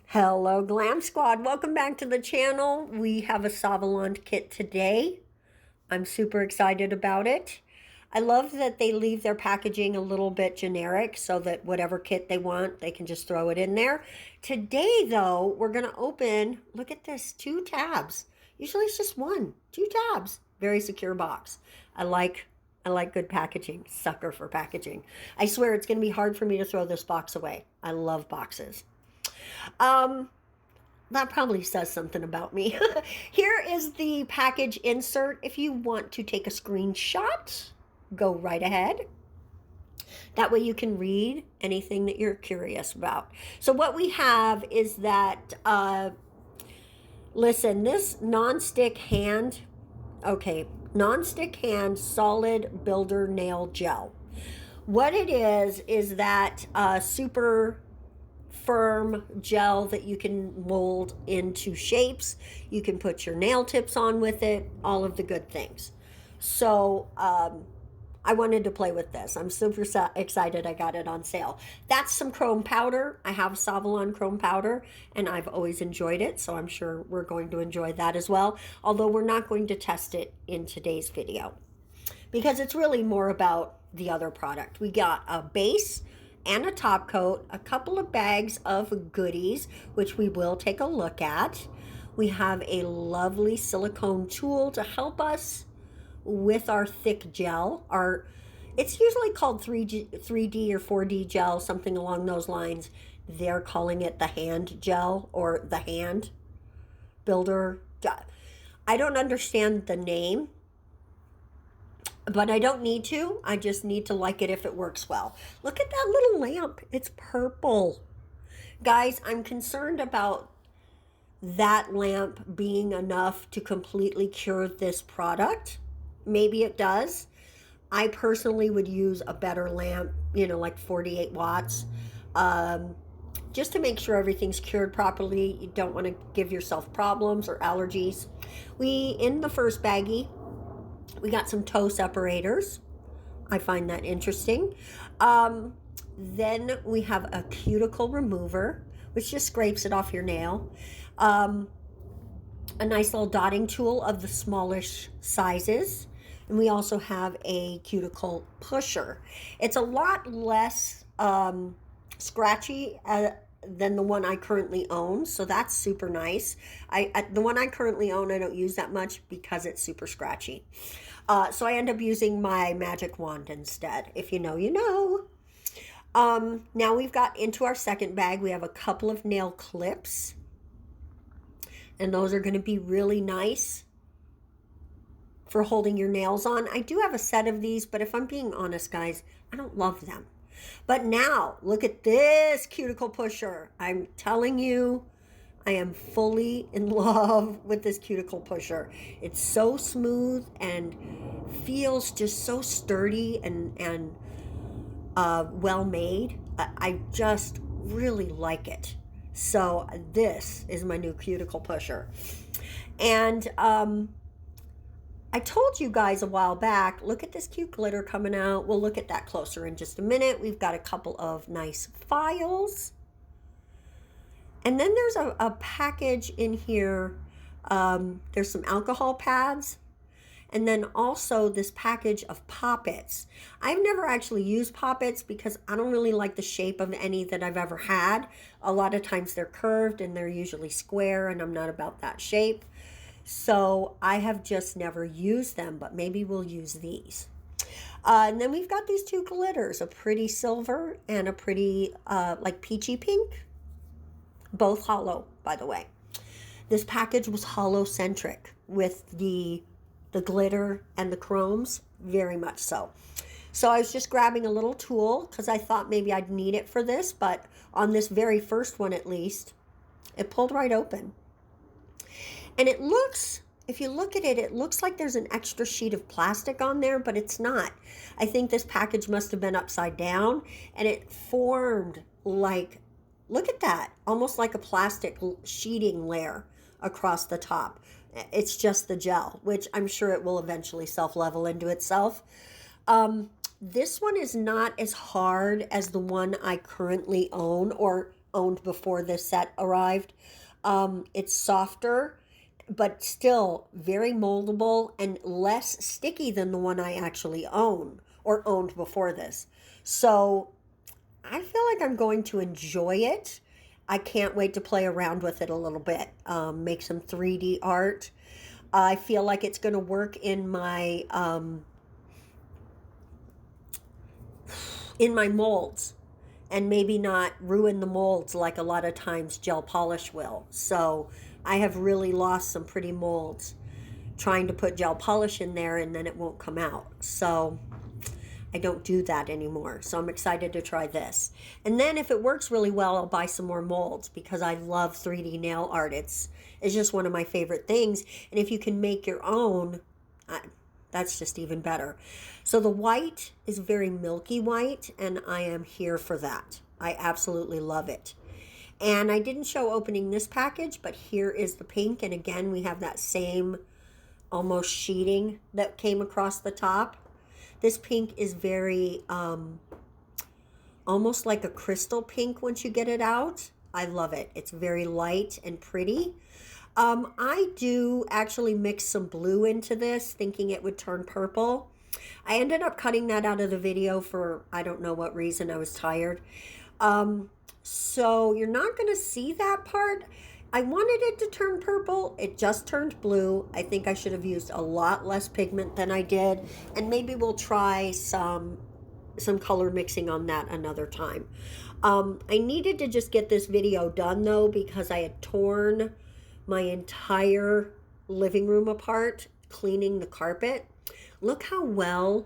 Hello Glam Squad, welcome back to the channel. We have a Saviland kit today. I'm super excited about it. I love that they leave their packaging a little bit generic so that whatever kit they want, they can just throw it in there. Today though, we're gonna open, look at this, 2 tabs. Usually it's just 1, 2 tabs. Very secure box. I like good packaging, sucker for packaging. I swear it's gonna be hard for me to throw this box away. I love boxes. That probably says something about me. Here is the package insert. If you want to take a screenshot, go right ahead. That way you can read anything that you're curious about. So what we have is that, listen, this non-stick hand solid builder nail gel. What it is that super firm gel that you can mold into shapes. You can put your nail tips on with it, all of the good things. So I wanted to play with this. I'm super excited I got it on sale. That's some chrome powder. I have Saviland chrome powder and I've always enjoyed it, so I'm sure we're going to enjoy that as well, although we're not going to test it in today's video because it's really more about the other product. We got a base and a top coat, a couple of bags of goodies, which we will take a look at. We have a lovely silicone tool to help us with our thick gel. It's usually called 3D or 4D gel, something along those lines. They're calling it the hand gel or the hand builder. I don't understand the name, but I don't need to. I just need to like it if it works well. Look at that little lamp. It's purple. Guys, I'm concerned about that lamp being enough to completely cure this product. Maybe it does. I personally would use a better lamp, like 48 watts, just to make sure everything's cured properly. You don't want to give yourself problems or allergies. In the first baggie, we got some toe separators. I find that interesting. Then we have a cuticle remover, which just scrapes it off your nail. A nice little dotting tool of the smallish sizes. And we also have a cuticle pusher. It's a lot less scratchy than the one I currently own, so that's super nice. The one I currently own, I don't use that much because it's super scratchy. So I end up using my magic wand instead. If you know, you know. Now we've got into our second bag, we have a couple of nail clips. And those are going to be really nice for holding your nails on. I do have a set of these, but if I'm being honest, guys, I don't love them. But now, look at this cuticle pusher. I'm telling you, I am fully in love with this cuticle pusher. It's so smooth and feels just so sturdy and well made. I just really like it. So this is my new cuticle pusher. And I told you guys a while back, look at this cute glitter coming out. We'll look at that closer in just a minute. We've got a couple of nice files. And then there's a package in here. There's some alcohol pads. And then also this package of poppets. I've never actually used poppets because I don't really like the shape of any that I've ever had. A lot of times they're curved and they're usually square, and I'm not about that shape. So I have just never used them, but maybe we'll use these. And then we've got these 2 glitters, a pretty silver and a pretty like peachy pink. Both hollow, by the way. This package was hollow-centric with the glitter and the chromes, very much so. So I was just grabbing a little tool because I thought maybe I'd need it for this, but on this very first one at least, it pulled right open. And it looks, if you look at it, it looks like there's an extra sheet of plastic on there, but it's not. I think this package must have been upside down, and it formed like, look at that, almost like a plastic sheeting layer across the top. It's just the gel, which I'm sure it will eventually self-level into itself. This one is not as hard as the one I currently own or owned before this set arrived. It's softer, but still very moldable and less sticky than the one I actually own or owned before this. So I feel like I'm going to enjoy it. I can't wait to play around with it a little bit, make some 3D art. I feel like it's going to work in my molds and maybe not ruin the molds like a lot of times gel polish will. So I have really lost some pretty molds trying to put gel polish in there and then it won't come out. So I don't do that anymore. So I'm excited to try this. And then if it works really well, I'll buy some more molds because I love 3D nail art. It's just one of my favorite things. And if you can make your own, that's just even better. So the white is very milky white, and I am here for that. I absolutely love it. And I didn't show opening this package, but here is the pink. And again, we have that same almost sheeting that came across the top. This pink is very, almost like a crystal pink once you get it out. I love it. It's very light and pretty. I do actually mix some blue into this, thinking it would turn purple. I ended up cutting that out of the video for, I don't know what reason, I was tired. So you're not going to see that part. I wanted it to turn purple. It just turned blue. I think I should have used a lot less pigment than I did. And maybe we'll try some color mixing on that another time. I needed to just get this video done though, because I had torn my entire living room apart cleaning the carpet. Look how well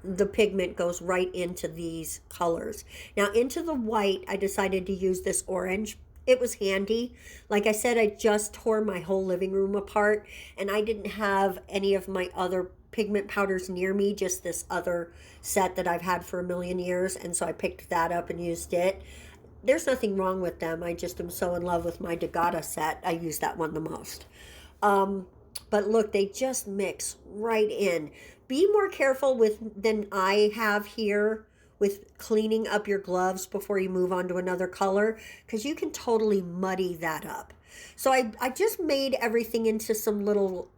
the pigment goes right into these colors. Now into the white, I decided to use this orange. It was handy. Like I said, I just tore my whole living room apart and I didn't have any of my other pigment powders near me, just this other set that I've had for a million years. And so I picked that up and used it. There's nothing wrong with them. I just am so in love with my Degata set. I use that one the most. But look, they just mix right in. Be more careful than I have here with cleaning up your gloves before you move on to another color, because you can totally muddy that up. So I just made everything into some little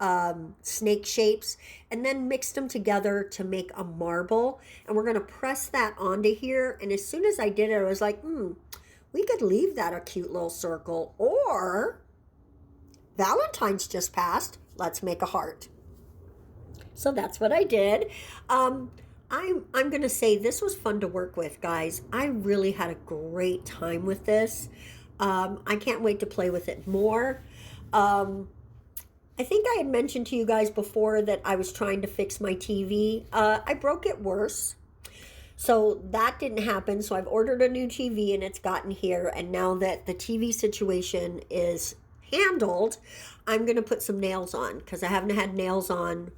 snake shapes and then mixed them together to make a marble. And we're going to press that onto here. And as soon as I did it, I was like, we could leave that a cute little circle. Or Valentine's just passed. Let's make a heart. So that's what I did. I'm going to say this was fun to work with, guys. I really had a great time with this. I can't wait to play with it more. I think I had mentioned to you guys before that I was trying to fix my TV. I broke it worse. So that didn't happen. So I've ordered a new TV and it's gotten here. And now that the TV situation is handled, I'm going to put some nails on because I haven't had nails on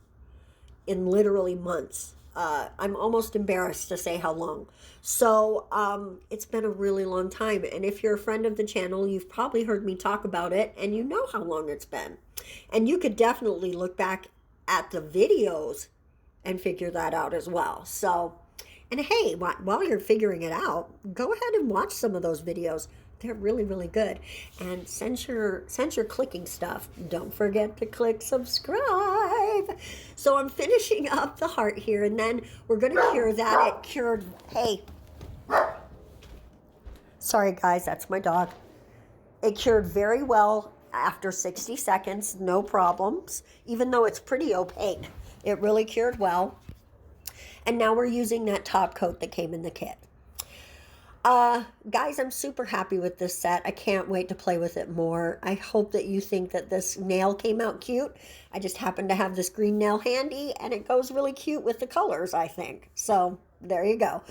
in literally months. I'm almost embarrassed to say how long. So it's been a really long time. And if you're a friend of the channel, you've probably heard me talk about it and you know how long it's been. And you could definitely look back at the videos and figure that out as well. So, and hey, while you're figuring it out, go ahead and watch some of those videos. They're really, really good. And since you're clicking stuff, don't forget to click subscribe. So I'm finishing up the heart here, and then we're going to cure that. It cured, hey. Sorry, guys, that's my dog. It cured very well after 60 seconds, no problems, even though it's pretty opaque. It really cured well. And now we're using that top coat that came in the kit. Guys, I'm super happy with this set. I can't wait to play with it more. I hope that you think that this nail came out cute. I just happen to have this green nail handy and it goes really cute with the colors, I think. So there you go.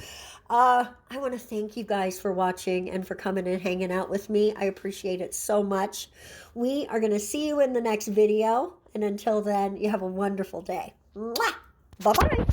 I want to thank you guys for watching and for coming and hanging out with me. I appreciate it so much. We are going to see you in the next video. And until then, you have a wonderful day. Mwah! Bye-bye.